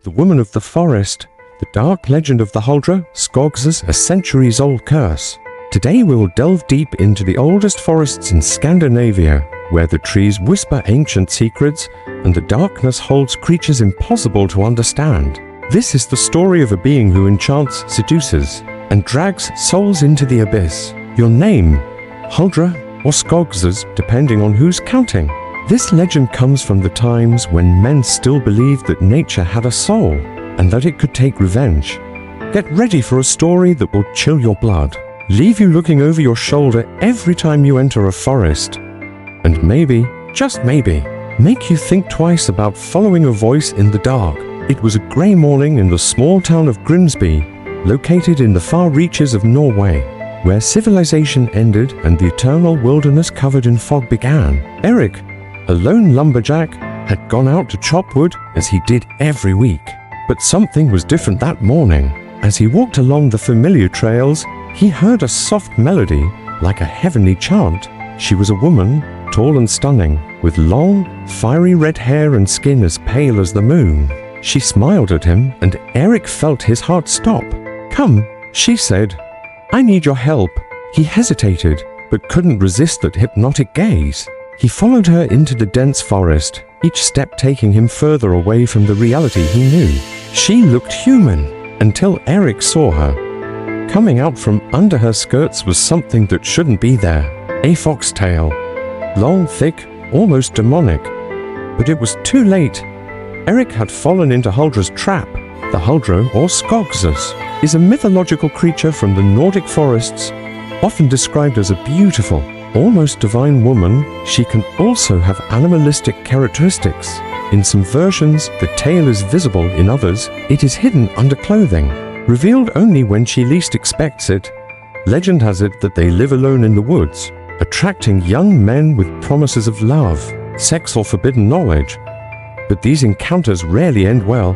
the woman of the forest, the dark legend of the Huldra, Skogs's a centuries-old curse. Today we will delve deep into the oldest forests in Scandinavia, where the trees whisper ancient secrets and the darkness holds creatures impossible to understand. This is the story of a being who enchants, seduces, and drags souls into the abyss. Your name, Huldra or Skogs's, depending on who's counting. This legend comes from the times when men still believed that nature had a soul and that it could take revenge. Get ready for a story that will chill your blood, leave you looking over your shoulder every time you enter a forest, and maybe, just maybe, make you think twice about following a voice in the dark. It was a grey morning in the small town of Grimsby, located in the far reaches of Norway, where civilization ended and the eternal wilderness covered in fog began. Eric, a lone lumberjack, had gone out to chop wood as he did every week. But something was different that morning. As he walked along the familiar trails, he heard a soft melody, like a heavenly chant. She was a woman, tall and stunning, with long, fiery red hair and skin as pale as the moon. She smiled at him, and Eric felt his heart stop. "Come," she said. "I need your help." He hesitated, but couldn't resist that hypnotic gaze. He followed her into the dense forest, each step taking him further away from the reality he knew. She looked human, until Eric saw her. Coming out from under her skirts was something that shouldn't be there. A foxtail. Long, thick, almost demonic. But it was too late. Eric had fallen into Huldra's trap. The Huldra, or Skogs's, is a mythological creature from the Nordic forests. Often described as a beautiful, almost divine woman, she can also have animalistic characteristics. In some versions, the tail is visible. In others, it is hidden under clothing, revealed only when she least expects it. Legend has it that they live alone in the woods, attracting young men with promises of love, sex, or forbidden knowledge. But these encounters rarely end well.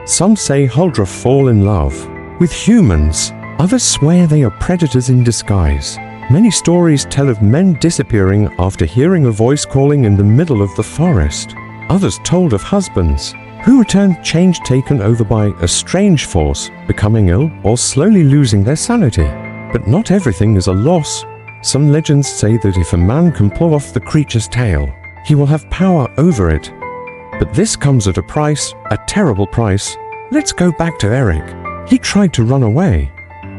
Some say Huldra fall in love with humans. Others swear they are predators in disguise. Many stories tell of men disappearing after hearing a voice calling in the middle of the forest. Others told of husbands who returned changed, taken over by a strange force, becoming ill or slowly losing their sanity. But not everything is a loss. Some legends say that if a man can pull off the creature's tail, he will have power over it. But this comes at a price, a terrible price. Let's go back to Eric. He tried to run away.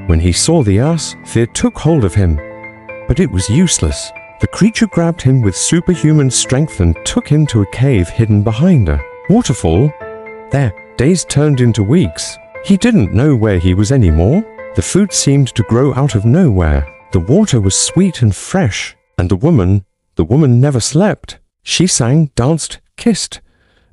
When he saw the ass, fear took hold of him. But it was useless. The creature grabbed him with superhuman strength and took him to a cave hidden behind a waterfall. There, days turned into weeks. He didn't know where he was anymore. The food seemed to grow out of nowhere. The water was sweet and fresh. And the woman never slept. She sang, danced, kissed,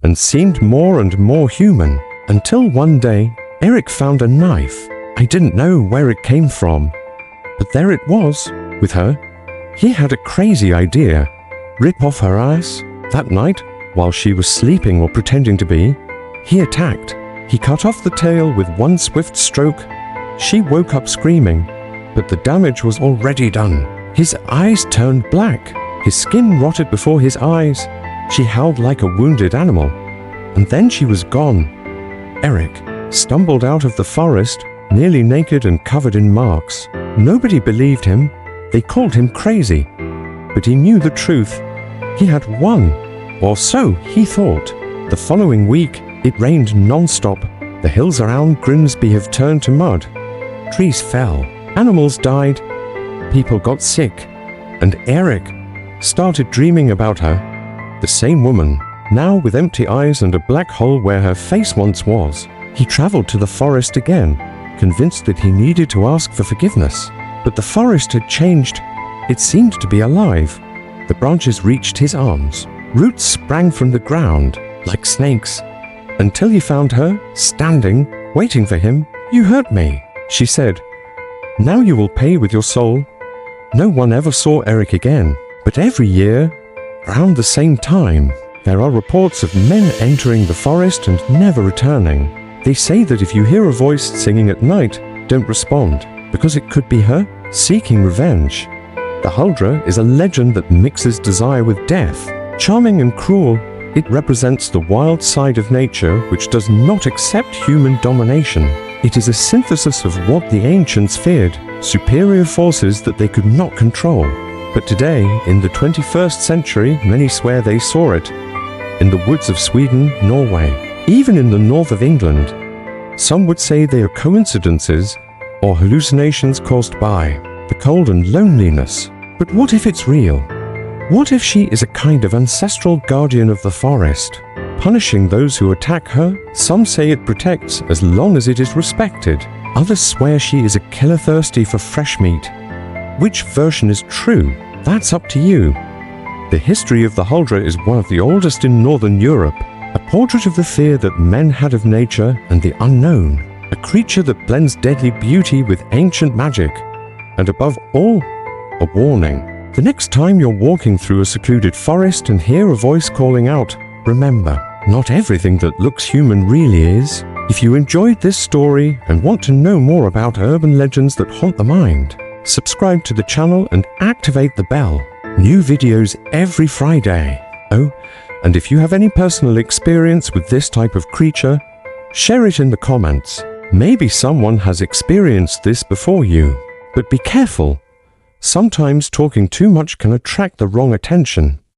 and seemed more and more human. Until one day, Eric found a knife. I didn't know where it came from, but there it was, with her. He had a crazy idea. Rip off her ass. That night, while she was sleeping or pretending to be, he attacked. He cut off the tail with one swift stroke. She woke up screaming, but the damage was already done. His eyes turned black. His skin rotted before his eyes. She howled like a wounded animal, and then she was gone. Eric stumbled out of the forest, nearly naked and covered in marks. Nobody believed him. They called him crazy, but he knew the truth. He had won, or so he thought. The following week, it rained non-stop. The hills around Grimsby have turned to mud. Trees fell, animals died, people got sick, and Eric started dreaming about her. The same woman, now with empty eyes and a black hole where her face once was. He traveled to the forest again, convinced that he needed to ask for forgiveness. But the forest had changed. It seemed to be alive. The branches reached his arms. Roots sprang from the ground, like snakes, until he found her, standing, waiting for him. "You hurt me," she said. "Now you will pay with your soul." No one ever saw Eric again. But every year, around the same time, there are reports of men entering the forest and never returning. They say that if you hear a voice singing at night, don't respond, because it could be her seeking revenge. The Huldra is a legend that mixes desire with death, charming and cruel, It represents the wild side of nature which does not accept human domination. It is a synthesis of what the ancients feared, superior forces that they could not control. But today, in the 21st century, many swear they saw it. In the woods of Sweden, Norway, even in the north of England. Some would say they are coincidences or hallucinations caused by the cold and loneliness. But what if it's real? What if she is a kind of ancestral guardian of the forest, punishing those who attack her? Some say it protects as long as it is respected. Others swear she is a killer thirsty for fresh meat. Which version is true? That's up to you. The history of the Huldra is one of the oldest in Northern Europe, a portrait of the fear that men had of nature and the unknown, a creature that blends deadly beauty with ancient magic, and above all, a warning. The next time you're walking through a secluded forest and hear a voice calling out, remember, not everything that looks human really is. If you enjoyed this story and want to know more about urban legends that haunt the mind, subscribe to the channel and activate the bell. New videos every Friday. Oh, and if you have any personal experience with this type of creature, share it in the comments. Maybe someone has experienced this before you. But be careful. Sometimes talking too much can attract the wrong attention.